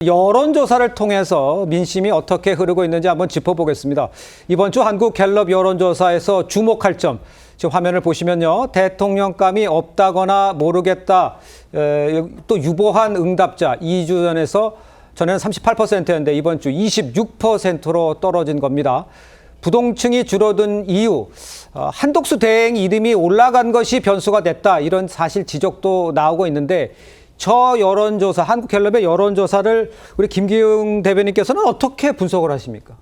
여론조사를 통해서 민심이 어떻게 흐르고 있는지 한번 짚어보겠습니다. 이번 주 한국갤럽 여론조사에서 주목할 점, 지금 화면을 보시면요. 대통령감이 없다거나 모르겠다, 또 유보한 응답자 2주 전에는 38%였는데 이번 주 26%로 떨어진 겁니다. 부동층이 줄어든 이유, 한독수 대행 이름이 올라간 것이 변수가 됐다, 이런 사실 지적도 나오고 있는데, 저 여론조사, 한국갤럽의 여론조사를 우리 김기웅 대변인께서는 어떻게 분석을 하십니까?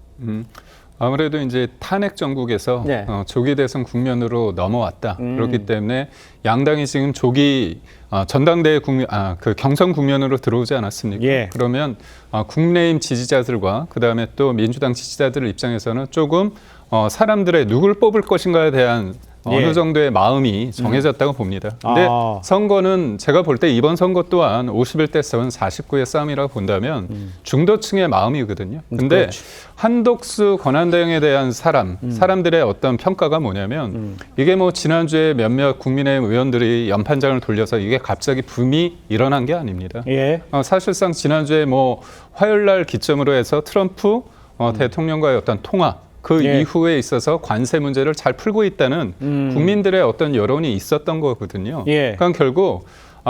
아무래도 이제 탄핵 정국에서 네. 조기 대선 국면으로 넘어왔다. 그렇기 때문에 양당이 지금 조기 전당대회 그 경선 국면으로 들어오지 않았습니까? 예. 그러면 국민의힘 지지자들과 그다음에 또 민주당 지지자들 입장에서는 조금 사람들의 누굴 뽑을 것인가에 대한 어느 정도의 마음이 정해졌다고 봅니다. 근데 선거는 제가 볼 때 이번 선거 또한 51대 49의 싸움이라고 본다면 중도층의 마음이거든요. 근데 그렇지. 한독수 권한대행에 대한 사람들의 어떤 평가가 뭐냐면 이게 뭐 지난주에 몇몇 국민의힘 의원들이 연판장을 돌려서 이게 갑자기 붐이 일어난 게 아닙니다. 예. 사실상 지난주에 뭐 화요일 날 기점으로 해서 트럼프 대통령과의 어떤 통화 그 예. 이후에 있어서 관세 문제를 잘 풀고 있다는 국민들의 어떤 여론이 있었던 거거든요. 예. 그러니까 결국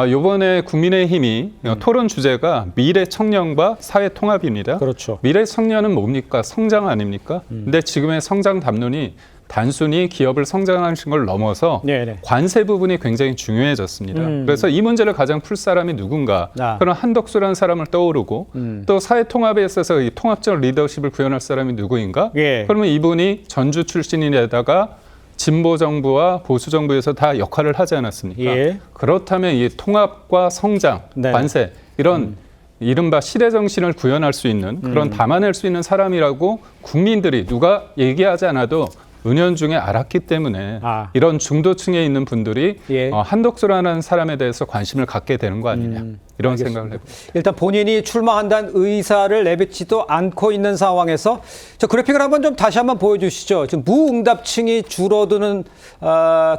이번에 국민의힘이 토론 주제가 미래 청년과 사회 통합입니다. 그렇죠. 미래 청년은 뭡니까? 성장 아닙니까? 근데 지금의 성장 담론이 단순히 기업을 성장하는 걸 넘어서 네네. 관세 부분이 굉장히 중요해졌습니다. 그래서 이 문제를 가장 풀 사람이 누군가? 그런 한덕수라는 사람을 떠오르고 또 사회 통합에 있어서 이 통합적 리더십을 구현할 사람이 누구인가? 예. 그러면 이분이 전주 출신인데다가 진보 정부와 보수 정부에서 다 역할을 하지 않았습니까? 예. 그렇다면 이 통합과 성장, 네. 관세 이런 이른바 시대 정신을 구현할 수 있는 그런 담아낼 수 있는 사람이라고 국민들이 누가 얘기하지 않아도 은연중에 알았기 때문에 이런 중도층에 있는 분들이 예. 한독수라는 사람에 대해서 관심을 갖게 되는 거 아니냐 이런 생각을 해봅니다. 일단 본인이 출마한다는 의사를 내뱉지도 않고 있는 상황에서 저 그래픽을 한번 좀 다시 한번 보여주시죠. 지금 무응답층이 줄어드는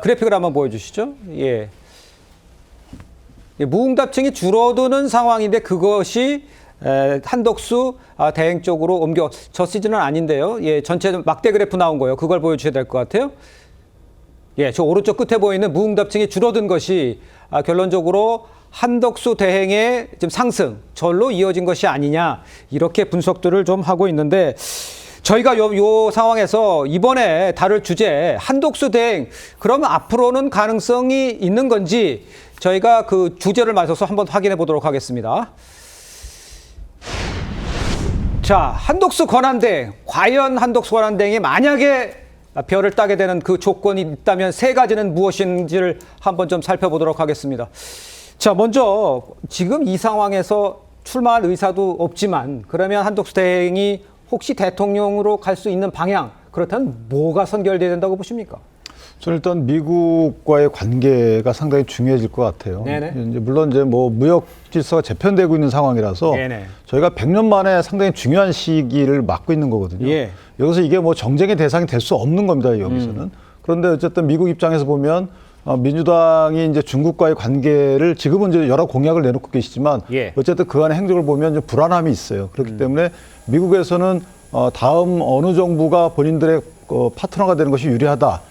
그래픽을 한번 보여주시죠. 예. 무응답층이 줄어드는 상황인데 그것이 한독수 대행 쪽으로 저 시즌은 아닌데요. 예, 전체 막대 그래프 나온 거예요. 그걸 보여주셔야 될 것 같아요. 예, 저 오른쪽 끝에 보이는 무응답층이 줄어든 것이 결론적으로 한덕수 대행의 지금 상승, 절로 이어진 것이 아니냐, 이렇게 분석들을 좀 하고 있는데, 저희가 요 상황에서 이번에 다룰 주제 한독수 대행, 그러면 앞으로는 가능성이 있는 건지 저희가 그 주제를 맞춰서 한번 확인해 보도록 하겠습니다. 자, 한독수 권한대행, 과연 한독수 권한대행이 만약에 별을 따게 되는 그 조건이 있다면 세 가지는 무엇인지를 한번 좀 살펴보도록 하겠습니다. 자, 먼저 지금 이 상황에서 출마할 의사도 없지만 그러면 한독수 대행이 혹시 대통령으로 갈 수 있는 방향, 그렇다면 뭐가 선결돼야 된다고 보십니까? 저는 일단 미국과의 관계가 상당히 중요해질 것 같아요. 네네. 물론 이제 뭐 무역 질서가 재편되고 있는 상황이라서 네네. 저희가 100년 만에 상당히 중요한 시기를 맞고 있는 거거든요. 예. 여기서 이게 뭐 정쟁의 대상이 될 수 없는 겁니다, 여기서는. 그런데 어쨌든 미국 입장에서 보면 민주당이 이제 중국과의 관계를 지금은 이제 여러 공약을 내놓고 계시지만 예. 어쨌든 그 안의 행적을 보면 좀 불안함이 있어요. 그렇기 때문에 미국에서는 다음 어느 정부가 본인들의 파트너가 되는 것이 유리하다,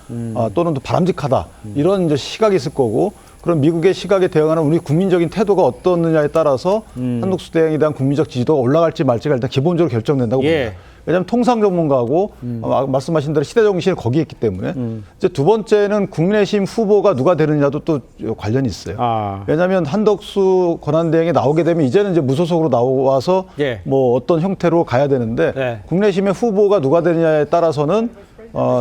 또는 또 바람직하다, 이런 이제 시각이 있을 거고, 그럼 미국의 시각에 대응하는 우리 국민적인 태도가 어떻느냐에 따라서 한독수 대행에 대한 국민적 지지도가 올라갈지 말지가 일단 기본적으로 결정된다고 예. 봅니다. 왜냐하면 통상 전문가고 말씀하신 대로 시대 정신이 거기에 있기 때문에 이제 두 번째는 국민의힘 후보가 누가 되느냐도 또 관련이 있어요. 왜냐하면 한덕수 권한대행에 나오게 되면 이제는 이제 무소속으로 나와서 예. 뭐 어떤 형태로 가야 되는데 네. 국민의힘의 후보가 누가 되느냐에 따라서는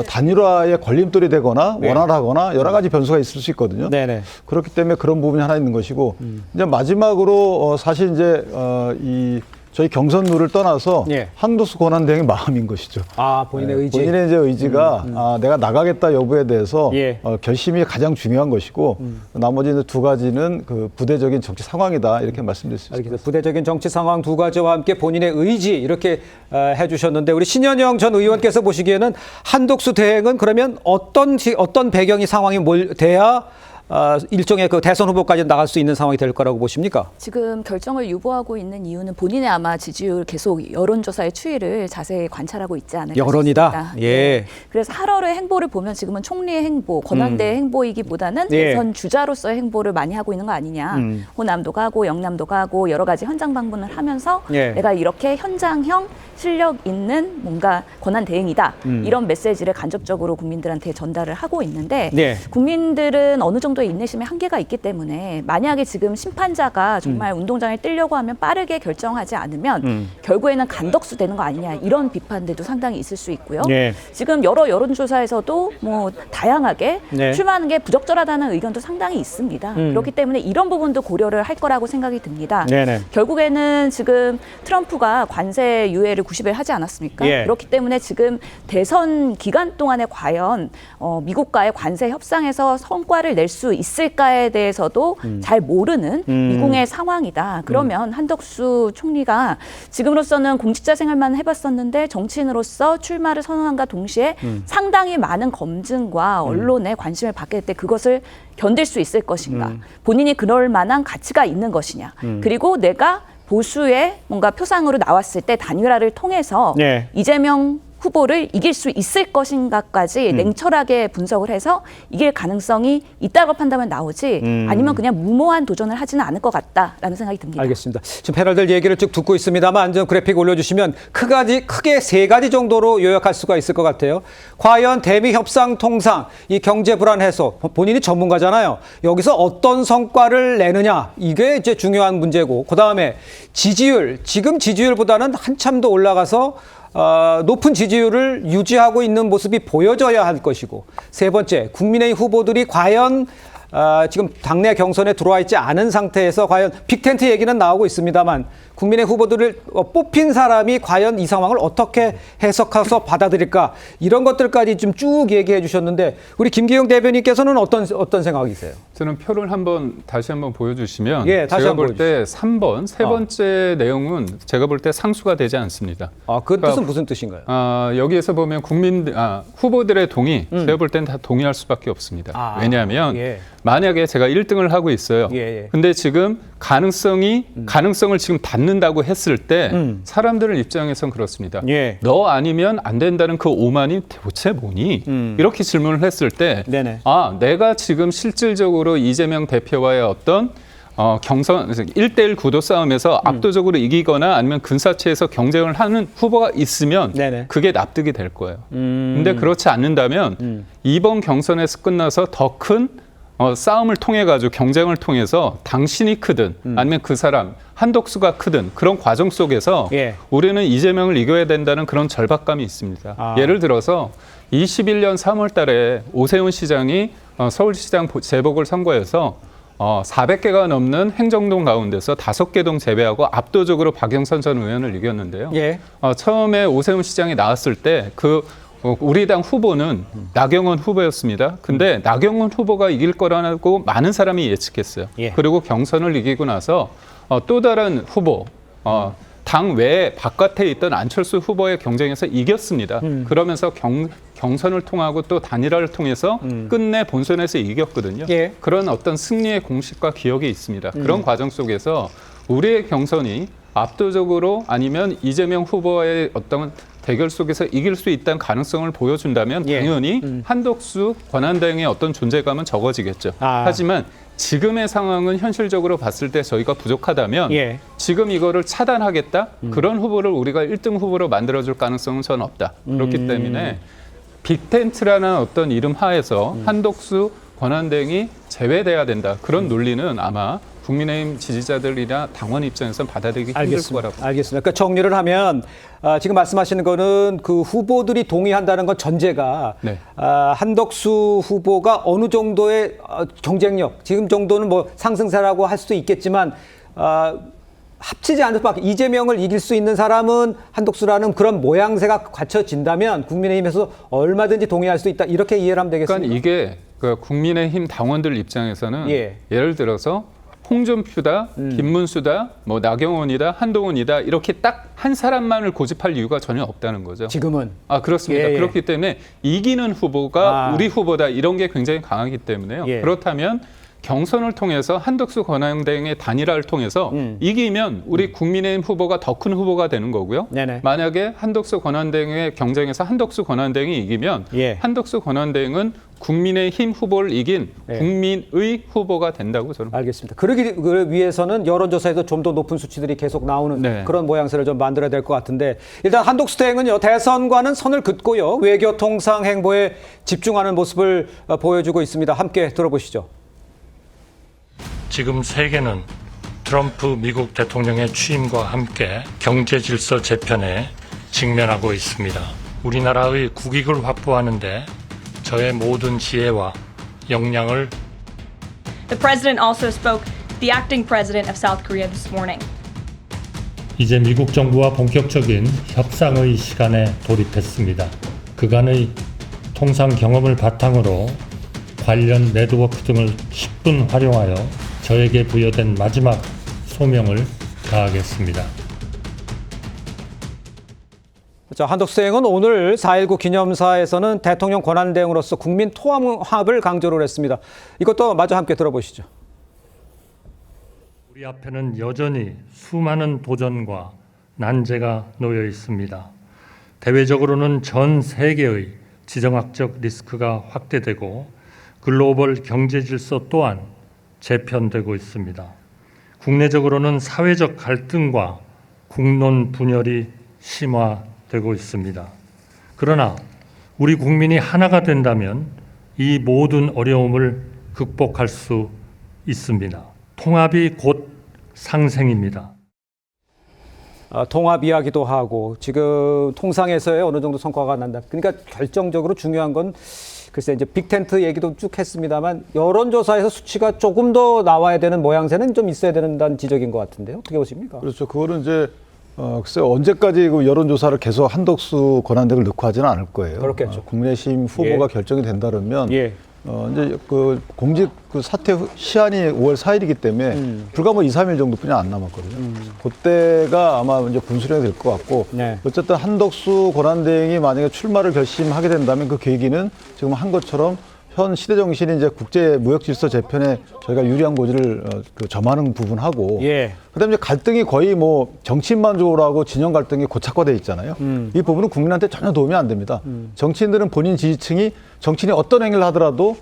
단일화의 걸림돌이 되거나 네. 원활하거나 여러 가지 변수가 있을 수 있거든요. 네네. 그렇기 때문에 그런 부분이 하나 있는 것이고 이제 마지막으로 사실 이제 저희 경선룰을 떠나서 예. 한독수 권한대행의 마음인 것이죠. 본인의 의지. 본인의 이제 의지가 내가 나가겠다 여부에 대해서 예. 결심이 가장 중요한 것이고 나머지 이제 두 가지는 그 부대적인 정치 상황이다, 이렇게 말씀드릴 수 있습니다. 알겠습니다. 부대적인 정치 상황 두 가지와 함께 본인의 의지, 이렇게 해주셨는데, 우리 신현영 전 의원께서 보시기에는 한독수 대행은 그러면 어떤 배경이 상황이 돼야 일종의 그 대선 후보까지 나갈 수 있는 상황이 될 거라고 보십니까? 지금 결정을 유보하고 있는 이유는 본인의 아마 지지율 계속 여론조사의 추이를 자세히 관찰하고 있지 않을까 여론이다? 싶습니다. 예. 네. 그래서 8월의 행보를 보면 지금은 총리의 행보, 권한대의 행보이기보다는 예. 대선 주자로서의 행보를 많이 하고 있는 거 아니냐. 호남도 가고 영남도 가고 여러 가지 현장 방문을 하면서 예. 내가 이렇게 현장형 실력 있는 뭔가 권한 대행이다. 이런 메시지를 간접적으로 국민들한테 전달을 하고 있는데 네. 국민들은 어느 정도의 인내심에 한계가 있기 때문에 만약에 지금 심판자가 정말 운동장에 뛰려고 하면 빠르게 결정하지 않으면 결국에는 간덕수 되는 거 아니냐 이런 비판들도 상당히 있을 수 있고요. 네. 지금 여러 여론조사에서도 뭐 다양하게 네. 출마하는 게 부적절하다는 의견도 상당히 있습니다. 그렇기 때문에 이런 부분도 고려를 할 거라고 생각이 듭니다. 네네. 결국에는 지금 트럼프가 관세 유예를 90일 하지 않았습니까? 예. 그렇기 때문에 지금 대선 기간 동안에 과연 미국과의 관세 협상에서 성과를 낼 수 있을까에 대해서도 잘 모르는 미국의 상황이다. 그러면 한덕수 총리가 지금으로서는 공직자 생활만 해봤었는데 정치인으로서 출마를 선언함과 동시에 상당히 많은 검증과 언론의 관심을 받게 될 때 그것을 견딜 수 있을 것인가? 본인이 그럴 만한 가치가 있는 것이냐? 그리고 내가 보수의 뭔가 표상으로 나왔을 때 단일화를 통해서 네. 이재명 후보를 이길 수 있을 것인가까지 냉철하게 분석을 해서 이길 가능성이 있다고 판단하면 나오지 아니면 그냥 무모한 도전을 하지는 않을 것 같다라는 생각이 듭니다. 알겠습니다. 지금 패널들 얘기를 쭉 듣고 있습니다만 좀 그래픽 올려주시면 크게 세 가지 정도로 요약할 수가 있을 것 같아요. 과연 대미 협상 통상, 이 경제 불안 해소, 본인이 전문가잖아요. 여기서 어떤 성과를 내느냐 이게 이제 중요한 문제고, 그 다음에 지지율, 지금 지지율보다는 한참 더 올라가서 높은 지지율을 유지하고 있는 모습이 보여져야 할 것이고, 세 번째, 국민의힘 후보들이 과연 지금 당내 경선에 들어와 있지 않은 상태에서 과연 빅텐트 얘기는 나오고 있습니다만 국민의 후보들을 뽑힌 사람이 과연 이 상황을 어떻게 해석해서 받아들일까, 이런 것들까지 좀 쭉 얘기해 주셨는데 우리 김기용 대변인께서는 어떤 생각이세요? 저는 표를 다시 한번 보여주시면 예, 다시 제가 한번 볼 때 3번, 세 번째 내용은 제가 볼 때 상수가 되지 않습니다. 그 뜻은 무슨 뜻인가요? 여기에서 보면 후보들의 동의, 제가 볼 때는 다 동의할 수밖에 없습니다. 왜냐하면 예. 만약에 제가 1등을 하고 있어요. 예. 근데 지금 가능성을 지금 닫는다고 했을 때 사람들 입장에선 그렇습니다. 예. 너 아니면 안 된다는 그 오만이 도대체 뭐니? 이렇게 질문을 했을 때 네네. 내가 지금 실질적으로 이재명 대표와의 어떤 경선 1대1 구도 싸움에서 압도적으로 이기거나 아니면 근사치에서 경쟁을 하는 후보가 있으면 네네. 그게 납득이 될 거예요. 근데 그렇지 않는다면 이번 경선에서 끝나서 더 큰 싸움을 통해 가지고 경쟁을 통해서 당신이 크든 아니면 그 사람 한덕수가 크든 그런 과정 속에서 예. 우리는 이재명을 이겨야 된다는 그런 절박감이 있습니다. 예를 들어서 21년 3월 달에 오세훈 시장이 서울시장 재보궐 선거에서 400개가 넘는 행정동 가운데서 5개 동 제외하고 압도적으로 박영선 전 의원을 이겼는데요. 예. 처음에 오세훈 시장이 나왔을 때 우리 당 후보는 나경원 후보였습니다. 근데 나경원 후보가 이길 거라고 많은 사람이 예측했어요. 예. 그리고 경선을 이기고 나서 또 다른 후보, 당 외에 바깥에 있던 안철수 후보의 경쟁에서 이겼습니다. 그러면서 경선을 통하고 또 단일화를 통해서 끝내 본선에서 이겼거든요. 예. 그런 어떤 승리의 공식과 기억이 있습니다. 그런 과정 속에서 우리의 경선이 압도적으로 아니면 이재명 후보의 어떤 대결 속에서 이길 수 있다는 가능성을 보여준다면 예. 당연히 한덕수 권한대행의 어떤 존재감은 적어지겠죠. 하지만 지금의 상황은 현실적으로 봤을 때 저희가 부족하다면 예. 지금 이거를 차단하겠다? 그런 후보를 우리가 1등 후보로 만들어줄 가능성은 저는 없다. 그렇기 때문에 빅텐트라는 어떤 이름 하에서 한덕수 권한대행이 제외돼야 된다. 그런 논리는 아마 국민의힘 지지자들이나 당원 입장에서는 받아들이기 힘들 거라고. 알겠습니다. 그러니까 정리를 하면 지금 말씀하시는 거는 그 후보들이 동의한다는 건 전제가 네. 한덕수 후보가 어느 정도의 경쟁력, 지금 정도는 뭐 상승세라고 할 수도 있겠지만 합치지 않을 수밖에, 이재명을 이길 수 있는 사람은 한덕수라는 그런 모양새가 갖춰진다면 국민의힘에서 얼마든지 동의할 수 있다, 이렇게 이해를 하면 되겠습니다. 그러니까 이게 국민의힘 당원들 입장에서는 예. 예를 들어서 홍준표다, 김문수다, 뭐 나경원이다, 한동훈이다 이렇게 딱 한 사람만을 고집할 이유가 전혀 없다는 거죠. 지금은. 그렇습니다. 예, 예. 그렇기 때문에 이기는 후보가 우리 후보다 이런 게 굉장히 강하기 때문에요. 예. 그렇다면 경선을 통해서 한덕수 권한대행의 단일화를 통해서 이기면 우리 국민의힘 후보가 더 큰 후보가 되는 거고요. 네네. 만약에 한덕수 권한대행의 경쟁에서 한덕수 권한대행이 이기면 예. 한덕수 권한대행은 국민의힘 후보를 이긴 예. 국민의 후보가 된다고 저는 알겠습니다. 그러기 위해서는 여론조사에서 좀 더 높은 수치들이 계속 나오는 네. 그런 모양새를 좀 만들어야 될 것 같은데 일단 한독수 대행은요 대선과는 선을 긋고요 외교 통상 행보에 집중하는 모습을 보여주고 있습니다. 함께 들어보시죠. 지금 세계는 트럼프 미국 대통령의 취임과 함께 경제 질서 재편에 직면하고 있습니다. 우리나라의 국익을 확보하는데 저의 모든 지혜와 역량을 The president also spoke to the acting president of South Korea this morning. 이제 미국 정부와 본격적인 협상의 시간에 돌입했습니다. 그간의 통상 경험을 바탕으로 관련 네트워크 등을 10분 활용하여 저에게 부여된 마지막 소명을 다하겠습니다. 자, 한덕수 대행은 오늘 4.19 기념사에서는 대통령 권한대행으로서 국민 통합을 강조를 했습니다. 이것도 마저 함께 들어보시죠. 우리 앞에는 여전히 수많은 도전과 난제가 놓여 있습니다. 대외적으로는 전 세계의 지정학적 리스크가 확대되고 글로벌 경제 질서 또한 재편되고 있습니다. 국내적으로는 사회적 갈등과 국론 분열이 심화되고 있습니다. 그러나 우리 국민이 하나가 된다면 이 모든 어려움을 극복할 수 있습니다. 통합이 곧 상생입니다. 통합 이야기도 하고 지금 통상에서의 어느 정도 성과가 난다. 그러니까 결정적으로 중요한 건 글쎄 이제 빅텐트 얘기도 쭉 했습니다만 여론조사에서 수치가 조금 더 나와야 되는 모양새는 좀 있어야 된다는 지적인 것 같은데요. 어떻게 보십니까? 그렇죠. 그거는 이제 글쎄 언제까지 그 여론조사를 계속 한덕수 권한대행을 넣고 하지는 않을 거예요. 그렇겠죠. 국민의힘 후보가 예. 결정이 된다면 예. 이제 그 공직 그 사퇴 시한이 5월 4일이기 때문에 불과 뭐 2, 3일 정도뿐이 안 남았거든요. 그때가 아마 이제 분수령이 될 것 같고 네. 어쨌든 한덕수 권한대행이 만약에 출마를 결심하게 된다면 그 계기는 지금 한 것처럼 현 시대 정신이 이제 국제 무역 질서 재편에 저희가 유리한 고지를 점하는 부분하고 예. 그다음에 이제 갈등이 거의 뭐 정치인만 좋으라고 진영 갈등이 고착화돼 있잖아요. 이 부분은 국민한테 전혀 도움이 안 됩니다. 정치인들은 본인 지지층이 정치인이 어떤 행위를 하더라도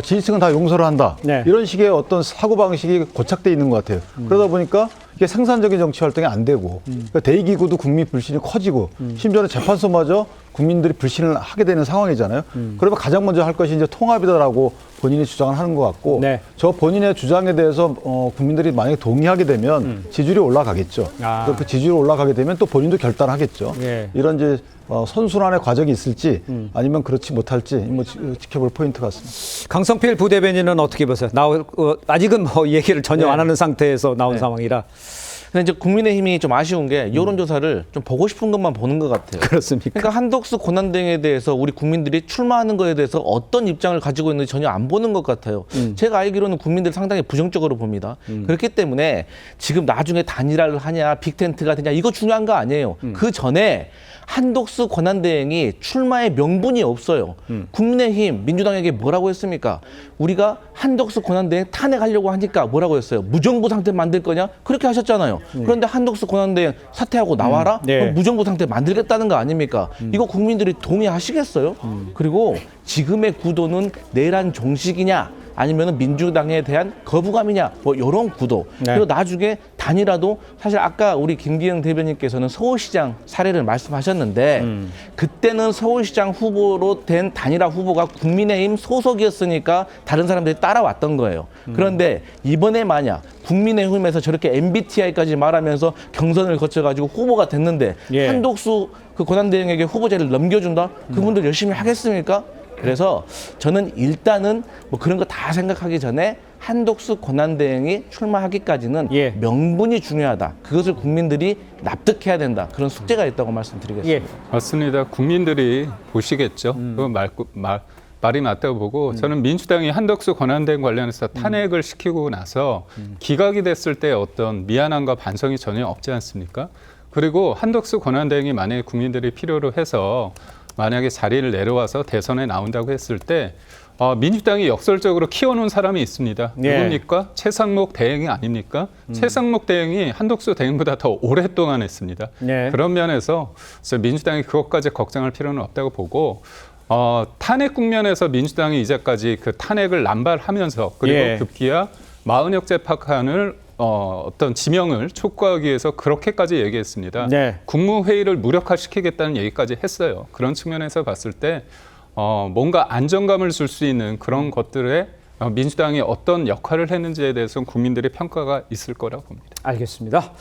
지지층은 다 용서를 한다. 네. 이런 식의 어떤 사고방식이 고착돼 있는 것 같아요. 그러다 보니까 이게 생산적인 정치 활동이 안 되고 그러니까 대의기구도 국민 불신이 커지고 심지어는 재판소마저 국민들이 불신을 하게 되는 상황이잖아요. 그러면 가장 먼저 할 것이 이제 통합이다라고 본인이 주장을 하는 것 같고 네. 저 본인의 주장에 대해서 국민들이 만약에 동의하게 되면 지지율이 올라가겠죠. 그 지지율이 올라가게 되면 또 본인도 결단하겠죠. 예. 이런 이제 선순환의 과정이 있을지 아니면 그렇지 못할지 뭐 지켜볼 포인트 같습니다. 강성필 부대변인은 어떻게 보세요? 아직은 뭐 얘기를 전혀 안 하는 상태에서 나온 상황이라 근데 이제 국민의힘이 좀 아쉬운 게 여론조사를 좀 보고 싶은 것만 보는 것 같아요. 그렇습니까? 그러니까 한덕수 권한대행에 대해서 우리 국민들이 출마하는 거에 대해서 어떤 입장을 가지고 있는지 전혀 안 보는 것 같아요. 제가 알기로는 국민들 상당히 부정적으로 봅니다. 그렇기 때문에 지금 나중에 단일화를 하냐 빅텐트가 되냐 이거 중요한 거 아니에요. 그 전에 한덕수 권한대행이 출마의 명분이 없어요. 국민의힘, 민주당에게 뭐라고 했습니까? 우리가 한덕수 권한대행 탄핵하려고 하니까 뭐라고 했어요? 무정부 상태 만들 거냐? 그렇게 하셨잖아요. 그런데 한덕수 권한대행 사퇴하고 나와라? 네. 그럼 무정부 상태 만들겠다는 거 아닙니까? 이거 국민들이 동의하시겠어요? 그리고 지금의 구도는 내란 종식이냐? 아니면 민주당에 대한 거부감이냐 뭐 이런 구도. 네. 그리고 나중에 단일화도 사실 아까 우리 김기영 대변인께서는 서울시장 사례를 말씀하셨는데 그때는 서울시장 후보로 된 단일화 후보가 국민의힘 소속이었으니까 다른 사람들이 따라왔던 거예요. 그런데 이번에 만약 국민의힘에서 저렇게 MBTI까지 말하면서 경선을 거쳐가지고 후보가 됐는데 예. 한독수 그 권한대행에게 후보자를 넘겨준다? 그분들 열심히 하겠습니까? 그래서 저는 일단은 뭐 그런 거 다 생각하기 전에 한덕수 권한대행이 출마하기까지는 예. 명분이 중요하다. 그것을 국민들이 납득해야 된다. 그런 숙제가 있다고 말씀드리겠습니다. 예. 맞습니다. 국민들이 보시겠죠. 그 말이 맞다고 보고 저는 민주당이 한덕수 권한대행 관련해서 탄핵을 시키고 나서 기각이 됐을 때 어떤 미안함과 반성이 전혀 없지 않습니까? 그리고 한덕수 권한대행이 만약에 국민들이 필요로 해서 만약에 자리를 내려와서 대선에 나온다고 했을 때 민주당이 역설적으로 키워놓은 사람이 있습니다. 예. 누굽니까? 최상목 대행이 아닙니까? 최상목 대행이 한덕수 대행보다 더 오랫동안 했습니다. 예. 그런 면에서 민주당이 그것까지 걱정할 필요는 없다고 보고 탄핵 국면에서 민주당이 이제까지 그 탄핵을 남발하면서 그리고 예. 급기야 마은혁 재판관을 어떤 지명을 촉구하기 위해서 그렇게까지 얘기했습니다. 네. 국무회의를 무력화시키겠다는 얘기까지 했어요. 그런 측면에서 봤을 때 뭔가 안정감을 줄 수 있는 그런 것들에 민주당이 어떤 역할을 했는지에 대해서는 국민들의 평가가 있을 거라고 봅니다. 알겠습니다.